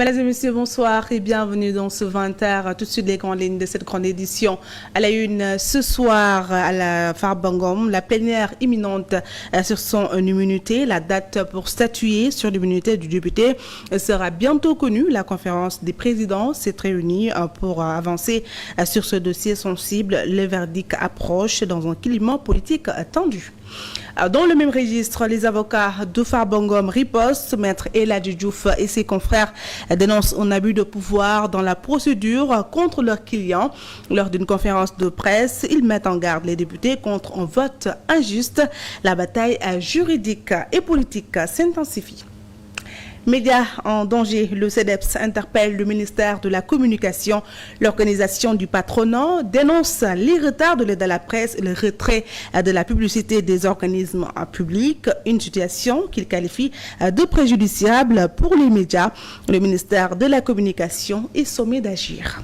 Mesdames et messieurs, bonsoir et bienvenue dans ce 20h. Tout de suite, les grandes lignes de cette grande édition. À la une, ce soir, à la Farba Ngom, la plénière imminente sur son immunité. La date pour statuer sur l'immunité du député sera bientôt connue. La conférence des présidents s'est réunie pour avancer sur ce dossier sensible. Le verdict approche dans un climat politique tendu. Dans le même registre, les avocats de Farba Ngom ripostent. Maître El Hadji Diouf et ses confrères dénoncent un abus de pouvoir dans la procédure contre leurs clients. Lors d'une conférence de presse, ils mettent en garde les députés contre un vote injuste. La bataille juridique et politique s'intensifie. Médias en danger, le CEDEPS interpelle le ministère de la Communication. L'organisation du patronat dénonce les retards de l'aide à la presse et le retrait de la publicité des organismes publics, une situation qu'il qualifie de préjudiciable pour les médias. Le ministère de la Communication est sommé d'agir.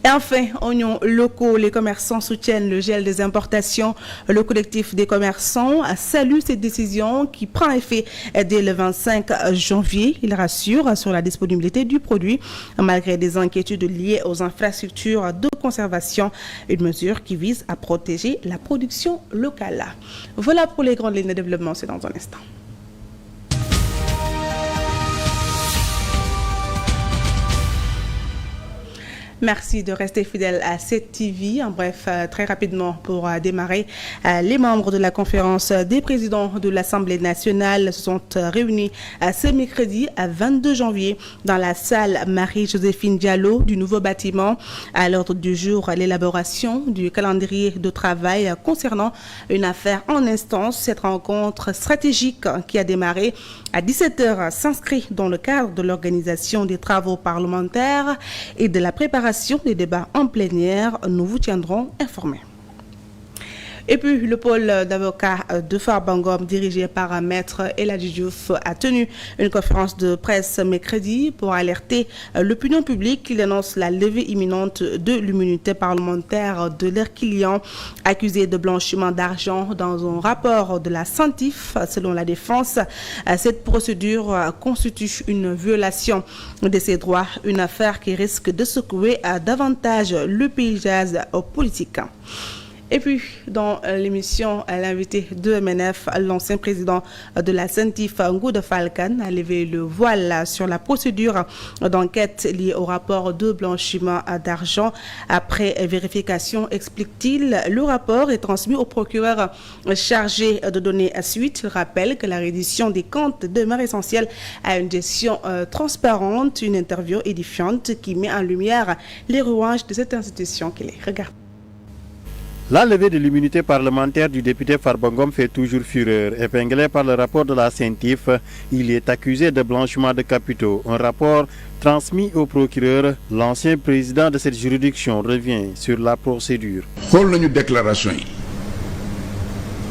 Et enfin, oignons locaux, les commerçants soutiennent le gel des importations. Le collectif des commerçants salue cette décision qui prend effet dès le 25 janvier. Il rassure sur la disponibilité du produit malgré des inquiétudes liées aux infrastructures de conservation. Une mesure qui vise à protéger la production locale. Voilà pour les grandes lignes de développement, c'est dans un instant. Merci de rester fidèle à cette TV. En bref, très rapidement pour démarrer, les membres de la conférence des présidents de l'Assemblée nationale se sont réunis ce mercredi à 22 janvier dans la salle Marie-Joséphine Diallo du nouveau bâtiment. À l'ordre du jour, l'élaboration du calendrier de travail concernant une affaire en instance. Cette rencontre stratégique qui a démarré à 17h s'inscrit dans le cadre de l'organisation des travaux parlementaires et de la préparation des débats en plénière. Nous vous tiendrons informés. Et puis, le pôle d'avocats de Farba Ngom, dirigé par Maître El Hadji Diouf, a tenu une conférence de presse mercredi pour alerter l'opinion publique qui dénonce la levée imminente de l'immunité parlementaire de leurs clients accusés de blanchiment d'argent dans un rapport de la CENTIF. Selon la défense, cette procédure constitue une violation de ses droits, une affaire qui risque de secouer davantage le paysage politique. Et puis, dans l'émission, l'invité de MNF, l'ancien président de la CENTIF, Ngouda Falcane, a levé le voile sur la procédure d'enquête liée au rapport de blanchiment d'argent. Après vérification, explique-t-il, le rapport est transmis au procureur chargé de donner suite. Il rappelle que la reddition des comptes demeure essentielle à une gestion transparente, une interview édifiante qui met en lumière les rouages de cette institution qu'il est. Regarde. La levée de l'immunité parlementaire du député Farba Ngom fait toujours fureur. Épinglé par le rapport de la CENTIF, il est accusé de blanchiment de capitaux. Un rapport transmis au procureur. L'ancien président de cette juridiction revient sur la procédure. Xool nañu déclaration yi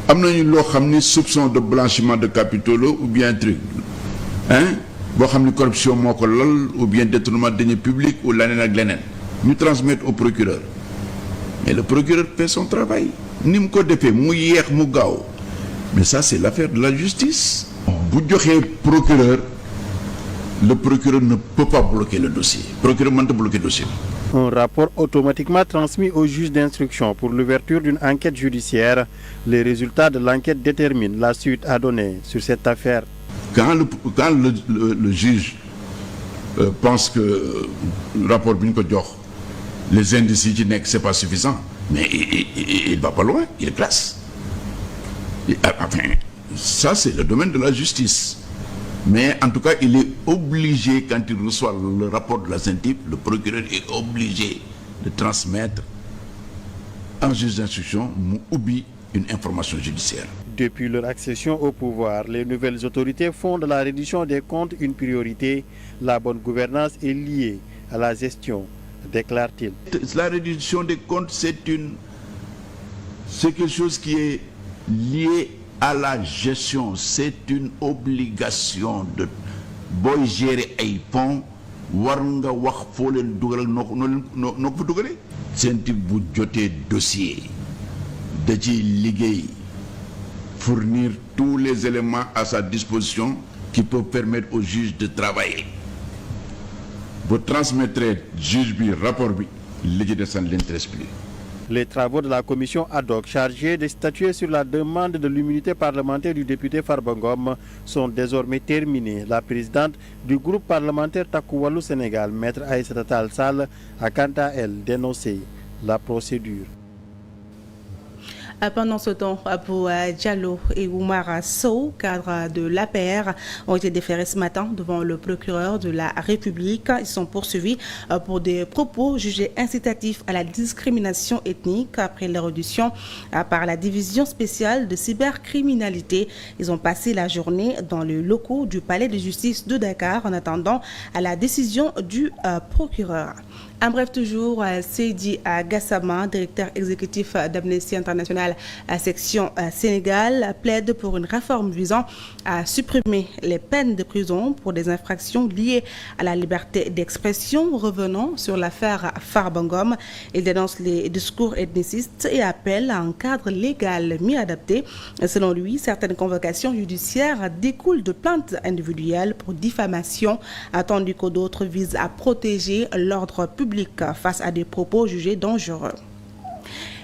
am nañu loo xam ni soupçon de blanchiment de capitaux ou bien truc boo xam ni corruption moo ko lal ou bien détournement de deniers publics ou leneen ak leneen ñu transmettre au procureur. Mais le procureur fait son travail. Ni mu ko defee mu yeex mu gaaw. Mais ça c'est l'affaire de la justice. Bu joxee procureur, le procureur ne peut pas bloquer le dossier. Le procureur mënta bloquer le dossier. Un rapport automatiquement transmis au juge d'instruction pour l'ouverture d'une enquête judiciaire. Les résultats de l'enquête déterminent la suite à donner sur cette affaire. Quand le juge pense que le rapport bi ñu ko jox, les indices qui n'est que c'est pas suffisant, mais il va pas loin, il classe. Enfin, ça c'est le domaine de la justice. Mais en tout cas, il est obligé, quand il reçoit le rapport de la CENTIF, le procureur est obligé de transmettre en juge d'instruction ou une information judiciaire. Depuis leur accession au pouvoir, les nouvelles autorités font de la reddition des comptes une priorité. La bonne gouvernance est liée à la gestion, déclare-t-il. La réduction des comptes, c'est quelque chose qui est lié à la gestion. C'est une obligation de boy gérer ay pont war nga wax foo leen dugalal noo ko fa dugalee. CENTIF bu jotee dossier da ci liggéey fournir tous les éléments à sa disposition qui peuvent permettre au juge de travailler. vous transmettrez juge bi rapport bi li ci des ça ne l'intéresse plus. Les travaux de la commission ad hoc chargée de statuer sur la demande de l'immunité parlementaire du député Farba Ngom sont désormais terminés. La présidente du groupe parlementaire Takku Wallu Sénégal, Maître Aïssata Tall Sall, a quant à elle dénoncé la procédure. Pendant ce temps, Abou Diallo et Oumar Sow, cadres de l'APR, ont été déférés ce matin devant le procureur de la République. Ils sont poursuivis pour des propos jugés incitatifs à la discrimination ethnique après leur audition par la division spéciale de cybercriminalité. Ils ont passé la journée dans les locaux du palais de justice de Dakar en attendant la décision du procureur. En bref, toujours, Seydi Gassama, directeur exécutif d'Amnesty International section Sénégal, plaide pour une réforme visant à supprimer les peines de prison pour des infractions liées à la liberté d'expression. Revenant sur l'affaire Farba Ngom, il dénonce les discours ethnicistes et appelle à un cadre légal mieux adapté. Selon lui, certaines convocations judiciaires découlent de plaintes individuelles pour diffamation, tandis que d'autres visent à protéger l'ordre public face à des propos jugés dangereux.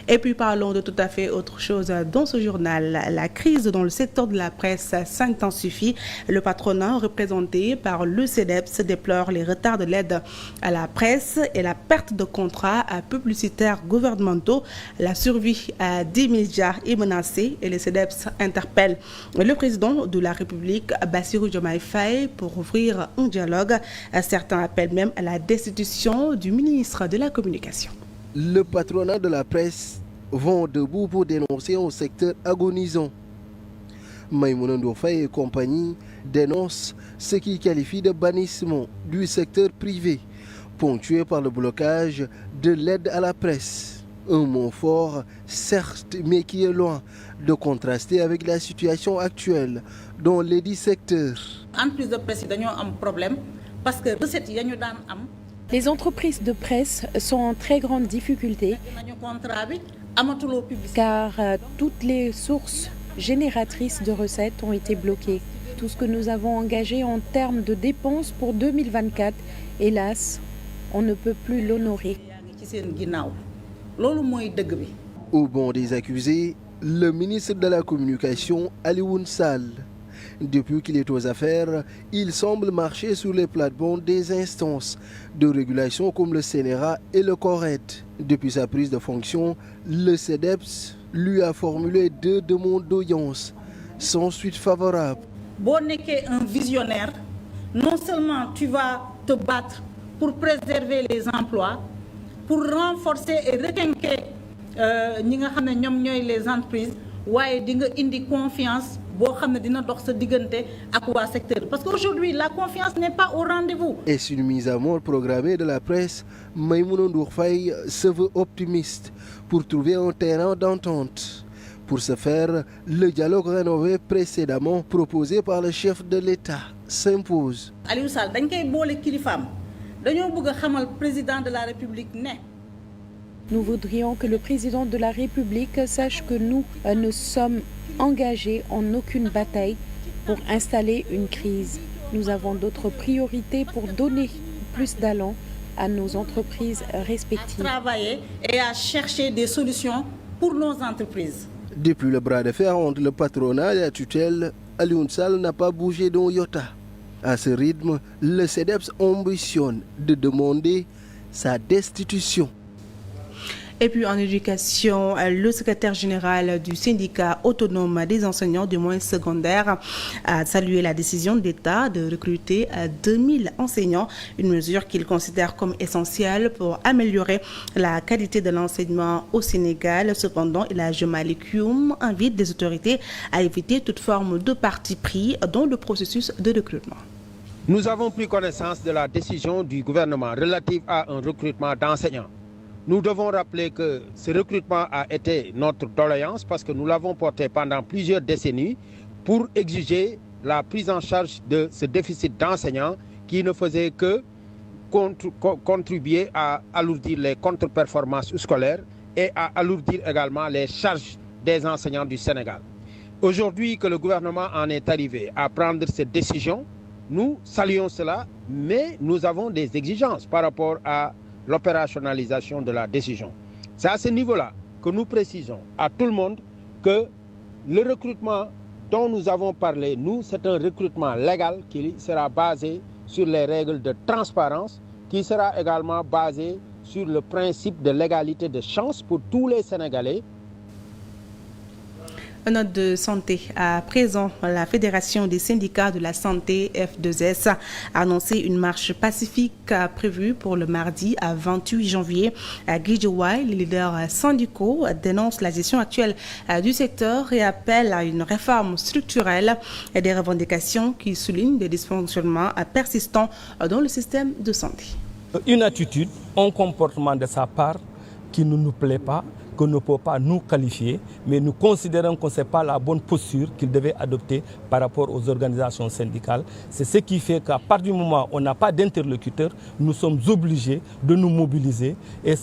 Et puis parlons de tout à fait autre chose dans ce journal. La crise dans le secteur de la presse s'intensifie. Le patronat représenté par le CEDEPS déplore les retards de l'aide à la presse et la perte de contrats publicitaires gouvernementaux. La survie des médias est menacée et le CEDEPS interpelle le président de la République, Bassirou Diomaye Faye, pour ouvrir un dialogue. Certains appellent même à la destitution du ministre de la Communication. Le patronat de la presse vont debout pour dénoncer un secteur agonisant. Maïmouna Ndour Faye et compagnie dénoncent ce qu'ils qualifient de bannissement du secteur privé, ponctué par le blocage de l'aide à la presse. Un mot fort, certes, mais qui est loin de contraster avec la situation actuelle dans les 10 secteurs. Entreprise de presse, nous avons un problème parce que recettes les entreprises de presse sont en très grande difficulté car toutes les sources génératrices de recettes ont été bloquées. Tout ce que nous avons engagé en termes de dépenses pour 2024, hélas, on ne peut plus l'honorer. Au banc des accusés, le ministre de la Communication, Alioune Sall. Depuis qu'il est aux affaires, il semble marcher sur les plates-bandes des instances de régulation comme le CNRA et le CORED. Depuis sa prise de fonction, le CEDEPS lui a formulé 2 demandes d'audience, sans suite favorable. Bon, un visionnaire, non seulement tu vas te battre pour préserver les emplois, pour renforcer et requinquer les entreprises, ouais, indi confiance. Parce qu'aujourd'hui, la confiance n'est pas au rendez-vous. Est-ce une mise à mort programmée de la presse? Maïmouna Ndour Faye se veut optimiste pour trouver un terrain d'entente. Pour ce faire, le dialogue rénové précédemment proposé par le chef de l'État s'impose. Aliou Sall, dañ koy boole kilifam. Dañoo bëgg xamal président de la République ne. Nous voudrions que le président de la République sache que nous ne sommes engagés en aucune bataille pour installer une crise. Nous avons d'autres priorités pour donner plus d'allant à nos entreprises respectives. À travailler et à chercher des solutions pour nos entreprises. Depuis le bras de fer entre le patronat et la tutelle, Alioune Sall n'a pas bougé d'un iota. À ce rythme, le CEDEPS ambitionne de demander sa destitution. Et puis en éducation, le secrétaire général du syndicat autonome des enseignants du moyen secondaire a salué la décision d'État de recruter 2000 enseignants, une mesure qu'il considère comme essentielle pour améliorer la qualité de l'enseignement au Sénégal. Cependant, El Malick Youm invite les autorités à éviter toute forme de parti pris dans le processus de recrutement. Nous avons pris connaissance de la décision du gouvernement relative à un recrutement d'enseignants. Nous devons rappeler que ce recrutement a été notre doléance parce que nous l'avons porté pendant plusieurs décennies pour exiger la prise en charge de ce déficit d'enseignants qui ne faisait que contribuer à alourdir les contre-performances scolaires et à alourdir également les charges des enseignants du Sénégal. Aujourd'hui que le gouvernement en est arrivé à prendre cette décision, Nous saluons cela, mais nous avons des exigences par rapport à l'opérationnalisation de la décision. C'est à ce niveau-là que nous précisons à tout le monde que le recrutement dont nous avons parlé, nous, c'est un recrutement légal qui sera basé sur les règles de transparence, qui sera également basé sur le principe de l'égalité de chance pour tous les Sénégalais. Une note de santé. À présent, la Fédération des syndicats de la santé, F2S, a annoncé une marche pacifique prévue pour le mardi à 28 janvier. À Guédiawaye, les leaders syndicaux dénoncent la gestion actuelle du secteur et appellent à une réforme structurelle et des revendications qui soulignent des dysfonctionnements persistants dans le système de santé. Une attitude, un comportement de sa part qui ne nous plaît pas, qu'on ne peut pas nous qualifier, mais nous considérons que ce n'est pas la bonne posture qu'il devait adopter par rapport aux organisations syndicales. C'est ce qui fait qu'à partir du moment où on n'a pas d'interlocuteur, nous sommes obligés de nous mobiliser et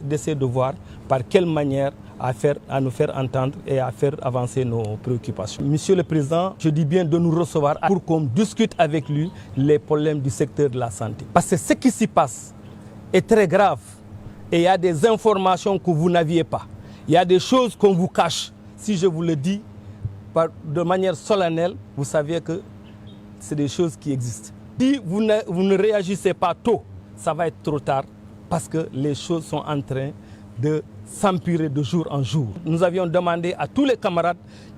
d'essayer de voir par quelle manière à nous faire entendre et à faire avancer nos préoccupations. Monsieur le Président, je dis bien de nous recevoir pour qu'on discute avec lui les problèmes du secteur de la santé. Parce que ce qui s'y passe est très grave. Et il y a des informations que vous n'aviez pas. Il y a des choses qu'on vous cache. Si je vous le dis de manière solennelle, vous savez que c'est des choses qui existent. Si vous ne réagissez pas tôt, ça va être trop tard parce que les choses sont en train de s'empirer de jour en jour. Nous avions demandé à tous les camarades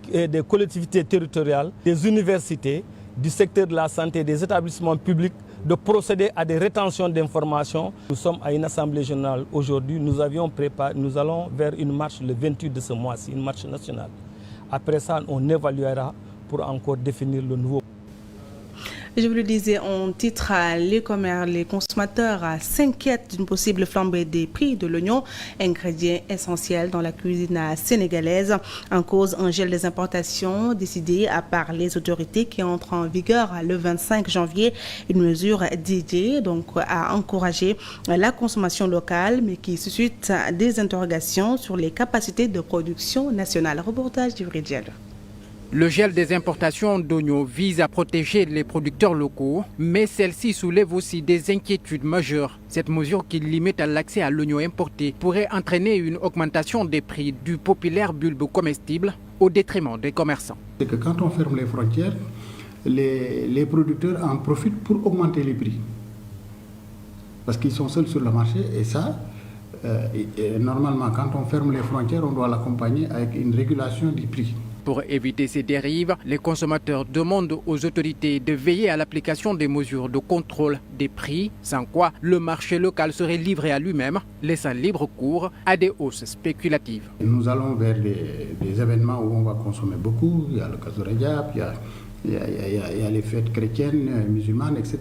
des collectivités territoriales, des universités, du secteur de la santé, des établissements publics, de procéder à des rétentions d'informations. Nous sommes à une assemblée générale aujourd'hui. Nous allons vers une marche le 28 de ce mois-ci, une marche nationale. Après ça, on évaluera pour encore définir le nouveau. Je vous le disais en titre, les consommateurs s'inquiètent d'une possible flambée des prix de l'oignon, ingrédient essentiel dans la cuisine sénégalaise. En cause, un gel des importations décidé par les autorités qui entre en vigueur le 25 janvier. Une mesure dédiée donc à encourager la consommation locale, mais qui suscite des interrogations sur les capacités de production nationale. Reportage du Diallo. Le gel des importations d'oignons vise à protéger les producteurs locaux, mais celle-ci soulève aussi des inquiétudes majeures. Cette mesure qui limite l'accès à l'oignon importé pourrait entraîner une augmentation des prix du populaire bulbe comestible au détriment des commerçants. C'est que quand on ferme les frontières, les producteurs en profitent pour augmenter les prix. Parce qu'ils sont seuls sur le marché et ça, normalement quand on ferme les frontières, on doit l'accompagner avec une régulation du prix. Pour éviter ces dérives, les consommateurs demandent aux autorités de veiller à l'application des mesures de contrôle des prix, sans quoi le marché local serait livré à lui-même, laissant libre cours à des hausses spéculatives. Nous allons vers des événements où on va consommer beaucoup. Il y a le Kazu Rajab, il y a les fêtes chrétiennes, musulmanes, etc.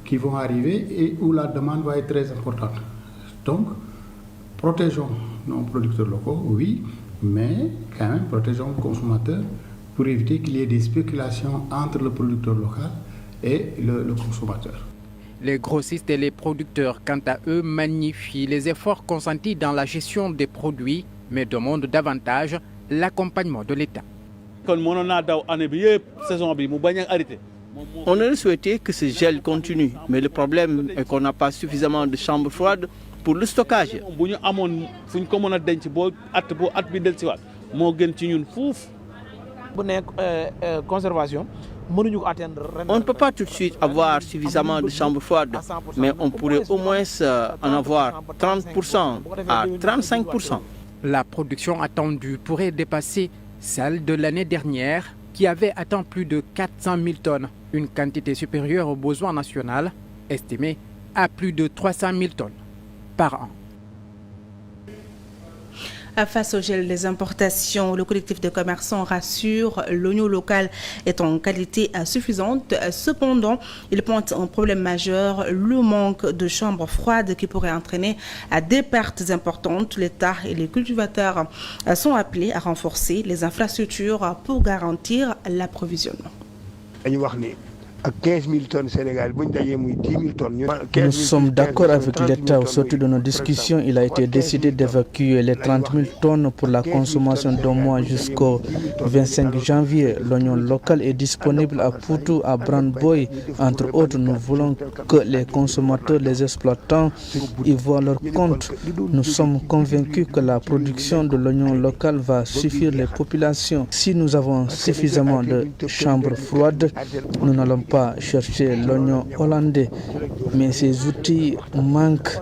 qui vont arriver et où la demande va être très importante. Donc, protégeons nos producteurs locaux, oui, mais quand même protégeons le consommateur pour éviter qu'il y ait des spéculations entre le producteur local et le consommateur. Les grossistes et les producteurs, quant à eux, magnifient les efforts consentis dans la gestion des produits, mais demandent davantage l'accompagnement de l'État. On aurait souhaité que ce gel continue, mais le problème est qu'on n'a pas suffisamment de chambres froides pour le stockage. On ne peut pas tout de suite avoir suffisamment de chambres froides, mais on pourrait au moins en avoir 30% à 35%. La production attendue pourrait dépasser celle de l'année dernière, qui avait atteint plus de 400 000 tonnes, une quantité supérieure aux besoins nationaux, estimée à plus de 300 000 tonnes par an. Face au gel des importations, le collectif de commerçants rassure, l'oignon local est en qualité suffisante. Cependant, il pointe un problème majeur, le manque de chambres froides qui pourrait entraîner des pertes importantes. L'État et les cultivateurs sont appelés à renforcer les infrastructures pour garantir l'approvisionnement. Nous sommes d'accord avec l'État. Au sortir de nos discussions, il a été décidé d'évacuer les 30 000 tonnes pour la consommation d'un mois jusqu'au 25 janvier. L'oignon local est disponible à Poutou, à Brandboy. Entre autres, nous voulons que les consommateurs, les exploitants y voient leur compte. Nous sommes convaincus que la production de l'oignon local va suffire les populations. Si nous avons suffisamment de chambres froides, nous n'allons pas chercher l'oignon hollandais, mais ces outils manquent.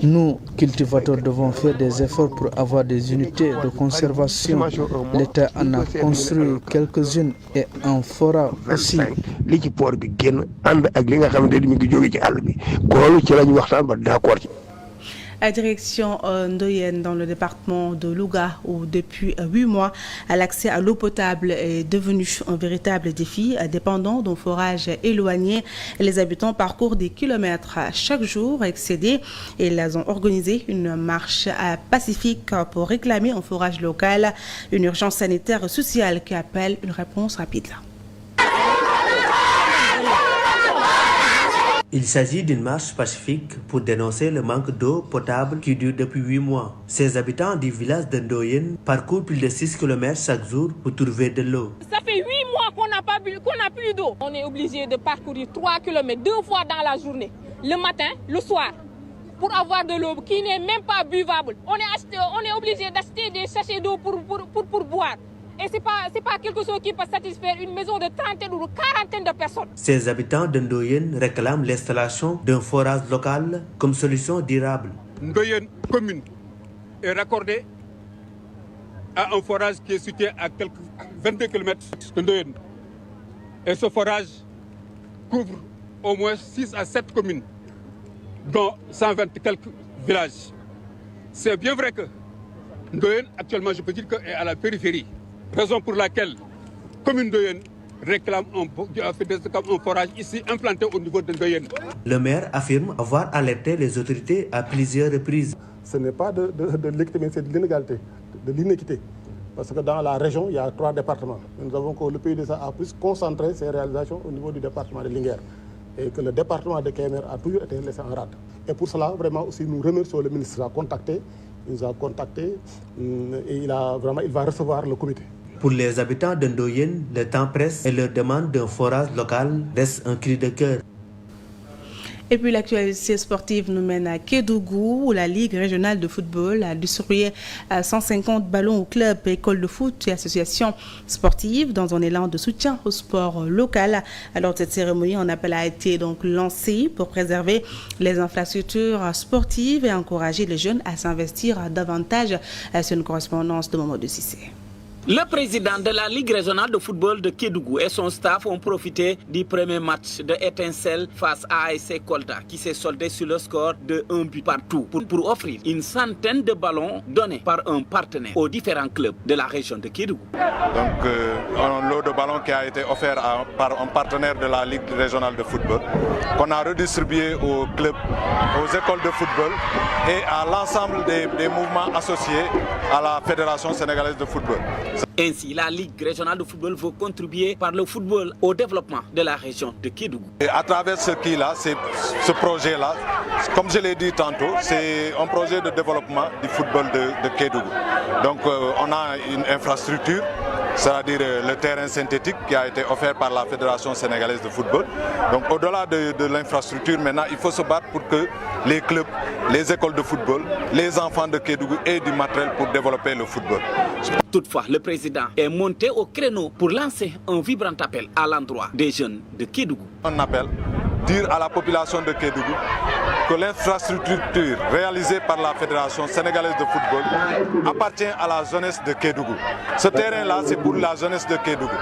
Nous, cultivateurs, devons faire des efforts pour avoir des unités de conservation. L'État en a construit quelques-unes et en fera aussi. À direction Ndoyen dans le département de Louga où depuis 8 mois l'accès à l'eau potable est devenu un véritable défi dépendant d'un forage éloigné. Les habitants parcourent des kilomètres chaque jour excédés et ils ont organisé une marche pacifique pour réclamer un forage local, une urgence sanitaire et sociale qui appelle une réponse rapide. Il s'agit d'une marche pacifique pour dénoncer le manque d'eau potable qui dure depuis 8 mois. Ces habitants du village de Ndoyen parcourent plus de 6 km chaque jour pour trouver de l'eau. Ça fait 8 mois qu'on n'a plus d'eau. On est obligé de parcourir 3 km 2 fois dans la journée, le matin, le soir, pour avoir de l'eau qui n'est même pas buvable. On est obligé d'acheter des sachets d'eau pour boire. Et ce n'est pas quelque chose qui peut satisfaire une maison de trentaine ou de quarantaine de personnes. Ces habitants de Ndoyen réclament l'installation d'un forage local comme solution durable. Ndoyen commune est raccordée à un forage qui est situé à quelques 22 km de Ndoyen. Et ce forage couvre au moins 6 à 7 communes, dont 120 quelques villages. C'est bien vrai que Ndoyen, actuellement, je peux dire qu'elle est à la périphérie. Raison pour laquelle la commune de Ndoyen réclame un forage ici implanté au niveau de Ndoyen. Le maire affirme avoir alerté les autorités à plusieurs reprises. Ce n'est pas de l'équité, mais c'est de l'inégalité, de l'inéquité. Parce que dans la région, il y a 3 départements. Nous avons que le PUDC a plus concentré ses réalisations au niveau du département de Linguère. Et que le département de Kaymer a toujours été laissé en rade. Et pour cela, vraiment aussi, nous remercions le ministre. Il nous a contacté et il va recevoir le comité. Pour les habitants de Ndoyen, le temps presse et leur demande d'un forage local reste un cri de cœur. Et puis l'actualité sportive nous mène à Kédougou où la Ligue régionale de football a distribué 150 ballons aux clubs, écoles de foot et associations sportives dans un élan de soutien au sport local. Alors cette cérémonie, un appel a été donc lancé pour préserver les infrastructures sportives et encourager les jeunes à s'investir davantage. C'est une correspondance de Mamadou Cissé. Le président de la Ligue régionale de football de Kédougou et son staff ont profité du premier match de Étincelle face à ASC Kolda qui s'est soldé sur le score de 1 but partout pour offrir une centaine de ballons donnés par un partenaire aux différents clubs de la région de Kédougou. Donc un lot de ballons qui a été offert par un partenaire de la Ligue régionale de football qu'on a redistribué aux clubs, aux écoles de football et à l'ensemble des mouvements associés à la Fédération sénégalaise de football. Ainsi, la Ligue régionale de football veut contribuer par le football au développement de la région de Kédougou. Et à travers ce projet-là, comme je l'ai dit tantôt, c'est un projet de développement du football de Kédougou. Donc on a une infrastructure, c'est-à-dire le terrain synthétique qui a été offert par la Fédération sénégalaise de football. Donc au-delà de l'infrastructure, maintenant, il faut se battre pour que les clubs, les écoles de football, les enfants de Kédougou aient du matériel pour développer le football. Toutefois, le président est monté au créneau pour lancer un vibrant appel à l'endroit des jeunes de Kédougou. Un appel, dire à la population de Kédougou que l'infrastructure réalisée par la Fédération sénégalaise de football appartient à la jeunesse de Kédougou. Ce terrain-là, c'est pour la jeunesse de Kédougou.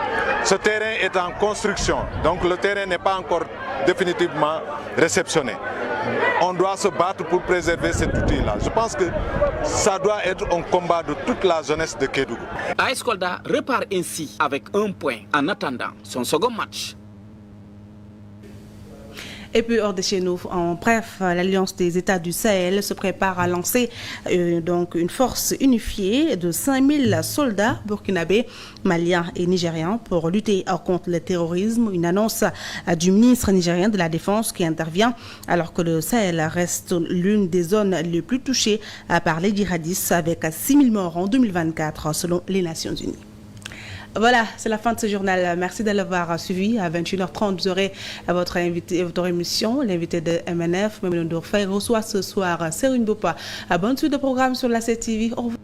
Ce terrain est en construction, donc le terrain n'est pas encore définitivement réceptionné. On doit se battre pour préserver cet outil-là. Je pense que ça doit être un combat de toute la jeunesse de Kédougou. AS Kolda repart ainsi avec 1 point en attendant son second match. Et puis hors de chez nous, en bref, l'Alliance des États du Sahel se prépare à lancer donc une force unifiée de 5000 soldats burkinabés, maliens et nigérians pour lutter contre le terrorisme. Une annonce du ministre nigérien de la Défense qui intervient alors que le Sahel reste l'une des zones les plus touchées par les djihadistes avec 6000 morts en 2024 selon les Nations Unies. Voilà, c'est la fin de ce journal. Merci de l'avoir suivi. À 21h30, vous aurez votre émission, l'invité de MNF, Maimouna Ndour Faye, reçoit ce soir Serine Bopa. Bonne suite de programme sur la 7TV. Au revoir.